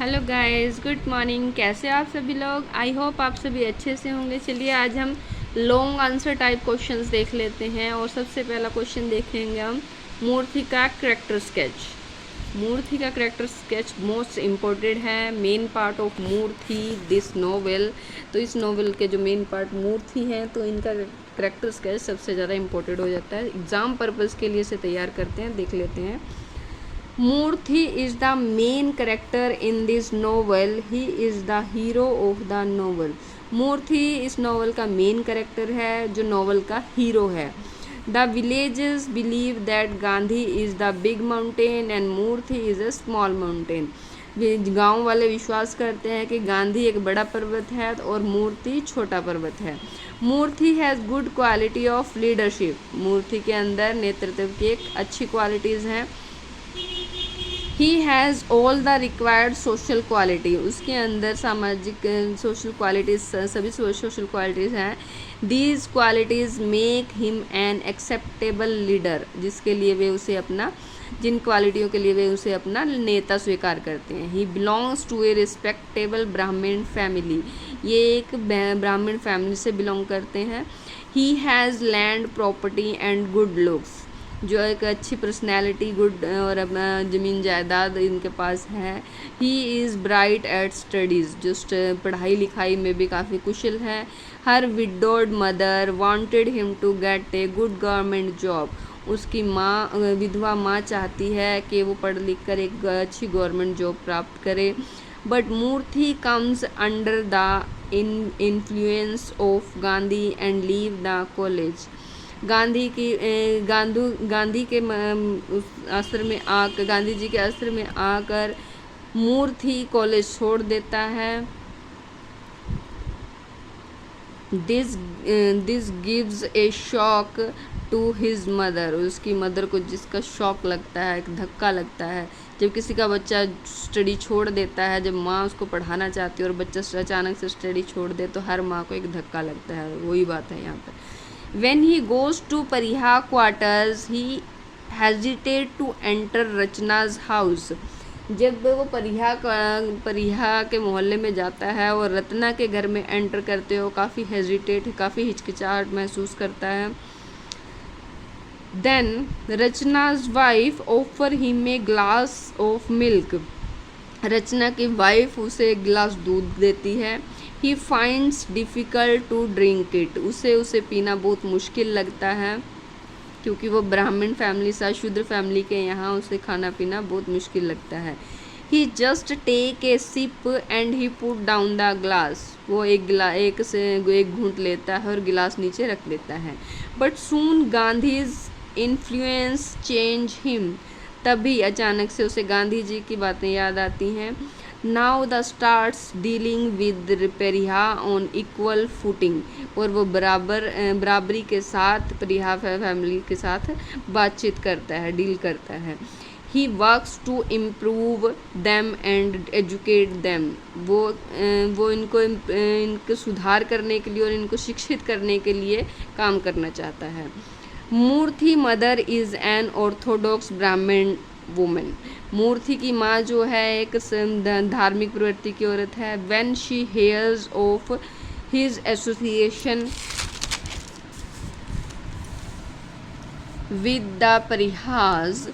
Hello guys, good morning. कैसे आप सभी लोग? आई होप आप सभी अच्छे से होंगे। चलिए आज हम लॉन्ग आंसर टाइप क्वेश्चंस देख लेते हैं। और सबसे पहला क्वेश्चन देखेंगे हम मूर्ति का करेक्टर स्केच। मूर्ति का करेक्टर स्केच मोस्ट इम्पोर्टेंट है, main part of Moorthy this novel. तो इस नोवेल के जो मेन पार्ट मूर्ति हैं तो इनका करेक्टर स्केच सबसे ज़्यादा इम्पोर्टेंट हो जाता है। एग्ज़ाम पर्पज़ के लिए इसे तैयार करते हैं, देख लेते हैं। Murthy is the main character in this novel. He is the hero of the novel. Murthy इस नॉवल का मेन कैरेक्टर है, जो नॉवल का हीरो है। The villages believe that Gandhi is the big mountain and Murthy is a small mountain. गांव वाले विश्वास करते हैं कि गांधी एक बड़ा पर्वत है और मूर्थी छोटा पर्वत है। Murthy has good quality of leadership. Murthy के अंदर नेतृत्व की एक अच्छी क्वालिटीज़ हैं। He has all the required social quality. उसके अंदर सामाजिक सोशल क्वालिटीज़, सभी सोशल क्वालिटीज़ हैं। These qualities make him an acceptable leader, जिसके लिए वे उसे अपना, जिन क्वालिटियों के लिए वे उसे अपना नेता स्वीकार करते हैं। He belongs to a respectable Brahmin family. ये एक ब्राह्मण फैमिली से बिलोंग करते हैं। He has land property and good looks. जो एक अच्छी पर्सनैलिटी, गुड और अपना ज़मीन जायदाद इनके पास है। He is bright at studies, जो पढ़ाई लिखाई में भी काफ़ी कुशल है। हर widowed mother wanted him to get a good government job. उसकी माँ, विधवा माँ चाहती है कि वो पढ़ लिख कर एक अच्छी गवर्नमेंट जॉब प्राप्त करे। But Murthy comes under the influence of Gandhi and leave the college. Gandhi के आश्रम में आकर, गांधी जी के आश्रम में आकर मूर्थी कॉलेज छोड़ देता है। This gives a shock to his mother. उसकी मदर को जिसका शॉक लगता है, एक धक्का लगता है। जब किसी का बच्चा स्टडी छोड़ देता है, जब माँ उसको पढ़ाना चाहती है और बच्चा अचानक से स्टडी छोड़ दे तो हर माँ को एक धक्का लगता है। वही बात है यहाँ पर। When he goes to Pariha quarters, he hesitates to enter रचना's house. जब वो परिहा के मोहल्ले में जाता है और रत्ना के घर में एंटर करते हो काफ़ी हिचकिचाहट महसूस करता है। Then रचना's wife offer him a glass of milk. रचना की वाइफ उसे एक गिलास दूध देती है। He finds difficult to drink it. उसे पीना बहुत मुश्किल लगता है, क्योंकि वो ब्राह्मण फैमिली से, शूद्र फैमिली के यहाँ उसे खाना पीना बहुत मुश्किल लगता है। He just take a sip and he put down the glass. वो एक घूंट लेता है और गिलास नीचे रख देता है। But soon Gandhi's influence change him. तभी अचानक से उसे गांधी जी की बातें याद आती हैं। Now the starts dealing with परिहा on equal footing. और वो बराबरी के साथ परिहा फैमिली के साथ बातचीत करता है, डील करता है। He works to improve them and educate them. वो इनको सुधार करने के लिए और इनको शिक्षित करने के लिए काम करना चाहता है। Murthy mother is an Orthodox ब्राह्मण वुमेन। मूर्थी की माँ जो है एक धार्मिक प्रवृत्ति की औरत है। When she hears of his association with the pariahs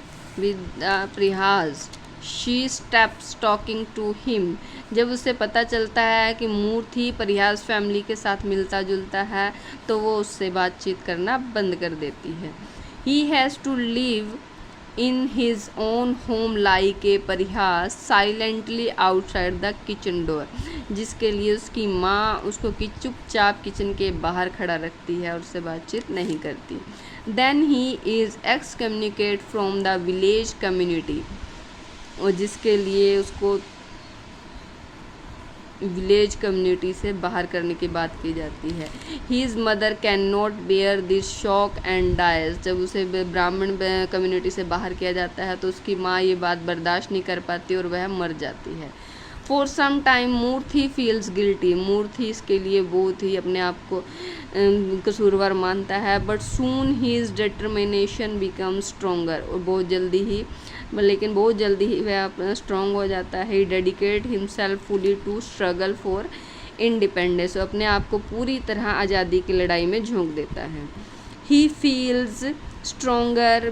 she stops talking to him. जब उसे पता चलता है कि मूर्थी परिहाज फैमिली के साथ मिलता जुलता है तो वो उससे बातचीत करना बंद कर देती है। He has to live in his own home like a pariah silently outside the kitchen door. जिसके लिए उसकी माँ उसको चुपचाप किचन के बाहर खड़ा रखती है और उससे बातचीत नहीं करती। Then he is excommunicate from the village community. और जिसके लिए उसको विलेज कम्युनिटी से बाहर करने की बात की जाती है। His mother can not bear this shock and dies. जब उसे ब्राह्मण कम्युनिटी से बाहर किया जाता है तो उसकी माँ ये बात बर्दाश्त नहीं कर पाती और वह मर जाती है। For some time Murthy feels guilty. Murthy इसके लिए बहुत ही अपने आप को कसूरवार मानता है। But soon his determination become stronger. और बहुत जल्दी ही लेकिन बहुत जल्दी ही वह स्ट्रॉन्ग हो जाता है। He dedicate himself fully to struggle for independence, अपने आप को पूरी तरह आज़ादी की लड़ाई में झोंक देता है। He feels stronger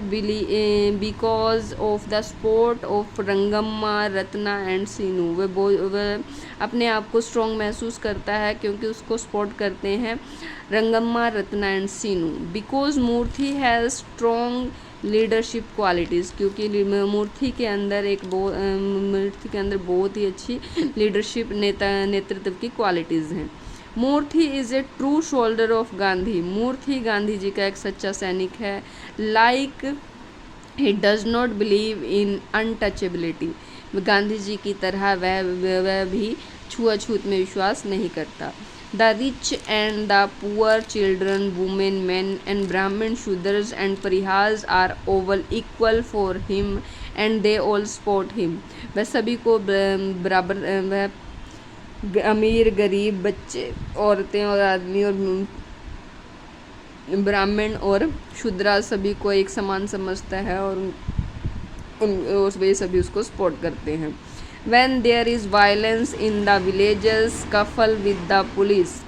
because of the support of Rangamma, Ratna and Seenu, वह अपने आप को स्ट्रॉन्ग महसूस करता है क्योंकि उसको सपोर्ट करते हैं Rangamma, Ratna and Seenu. Because Murthy has strong leadership qualities, क्योंकि मूर्ति के अंदर बहुत ही अच्छी लीडरशिप नेतृत्व की क्वालिटीज़ हैं। Moorthy is a true soldier of Gandhi, Moorthy Gandhi ji का एक सच्चा सैनिक है। Like he does not believe in untouchability, Gandhi ji की तरह वह भी छुआछूत में विश्वास नहीं करता। The rich and the poor, children, women, man and Brahmin, Shudras and pariahs are all equal for him and they all support him, वह सभी को बराबर, वह अमीर, गरीब, बच्चे, औरतें और आदमी और ब्राह्मण और शूद्रा सभी को एक समान समझता है और वे सभी उसको सपोर्ट करते हैं। When there is violence in the villages, coupled with the police,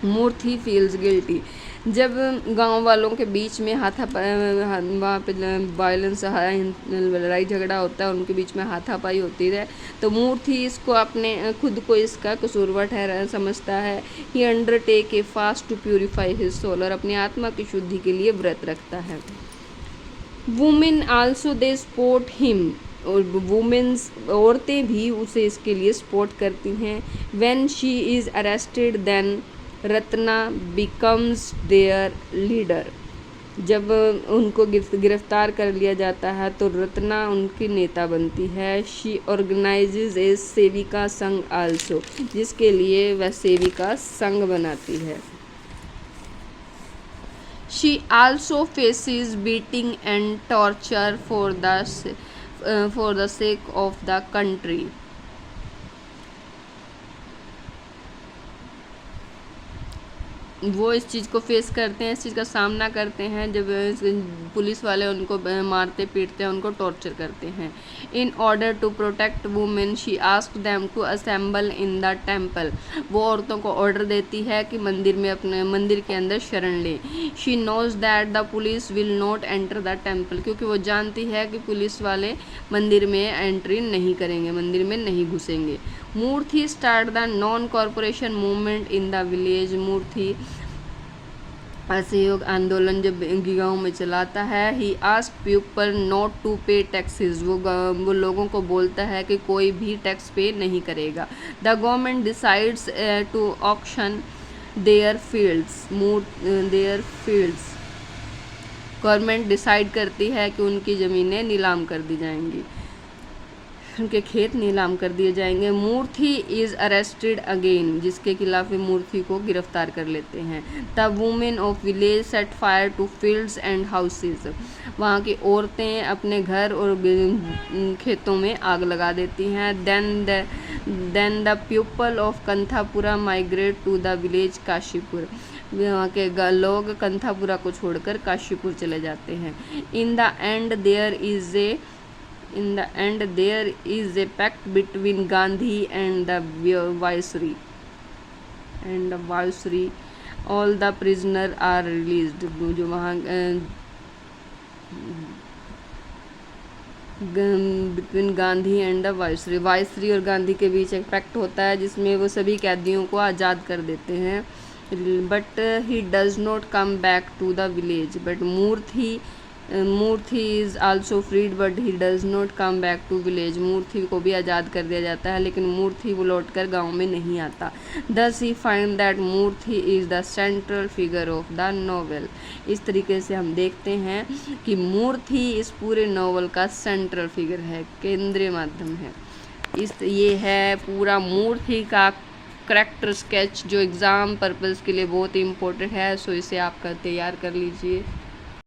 Murthy feels guilty, जब गांव वालों के बीच में वहाँ पे वायलेंस, लड़ाई झगड़ा होता है, उनके बीच में हाथापाई होती है, तो मूर्ति इसको अपने खुद को इसका कसूरवार समझता है। He undertake a fast to purify his soul, और अपनी आत्मा की शुद्धि के लिए व्रत रखता है। Women also they support him, और वुमेन्स, औरतें भी उसे इसके लिए सपोर्ट करती हैं। When she is arrested then Ratna becomes their leader, जब उनको गिरफ्तार कर लिया जाता है तो रत्ना उनकी नेता बनती है। शी ऑर्गेनाइजेज ए सेविका संघ आल्सो, जिसके लिए वह सेविका संघ बनाती है। She also faces beating and torture for the sake of the country। वो इस चीज़ को फेस करते हैं, इस चीज़ का सामना करते हैं जब पुलिस वाले उनको मारते पीटते हैं, उनको टॉर्चर करते हैं। In order to protect women she ask them to assemble in the temple, वो औरतों को ऑर्डर देती है कि अपने मंदिर के अंदर शरण लें। She knows that the police will not enter the temple, क्योंकि वो जानती है कि पुलिस वाले मंदिर में एंट्री नहीं करेंगे, मंदिर में नहीं घुसेंगे। Moorthy start the non cooperation movement in the village, Moorthy असहयोग आंदोलन जब गाँव में चलाता है। He ask people not to pay taxes, वो लोगों को बोलता है कि कोई भी टैक्स पे नहीं करेगा। The government decides to auction their fields, government decide करती है कि उनकी ज़मीनें नीलाम कर दी जाएंगी, उनके खेत नीलाम कर दिए जाएंगे। मूर्ति इज़ अरेस्टेड अगेन, जिसके खिलाफ मूर्ति को गिरफ्तार कर लेते हैं। The women of village set fire to fields and houses, वहाँ की औरतें अपने घर और खेतों में आग लगा देती हैं। Then the people of Kanthapura migrate to the village Kashipur, वहाँ के लोग कंथापुरा को छोड़कर काशीपुर चले जाते हैं। In the end there is a pact between Gandhi and the Viceroy. All the prisoners are released, जो वहाँ बिटवीन गांधी एंड द वाइसरी और गांधी के बीच एक पैक्ट होता है जिसमें वो सभी कैदियों को आज़ाद कर देते हैं। But he does not come back to the village, but Moorthy is also freed but he does not come back to village, Moorthy को भी आज़ाद कर दिया जाता है लेकिन मूर्ति वो लौट कर गाँव में नहीं आता। Thus he find that Moorthy is the central figure of the novel, इस तरीके से हम देखते हैं कि मूर्ति इस पूरे नॉवल का सेंट्रल फिगर है, केंद्रीय माध्यम है। ये है पूरा मूर्ति का करैक्टर स्केच जो एग्ज़ाम पर्पज़ के लिए बहुत इम्पोर्टेंट है, सो इसे आप तैयार कर लीजिए।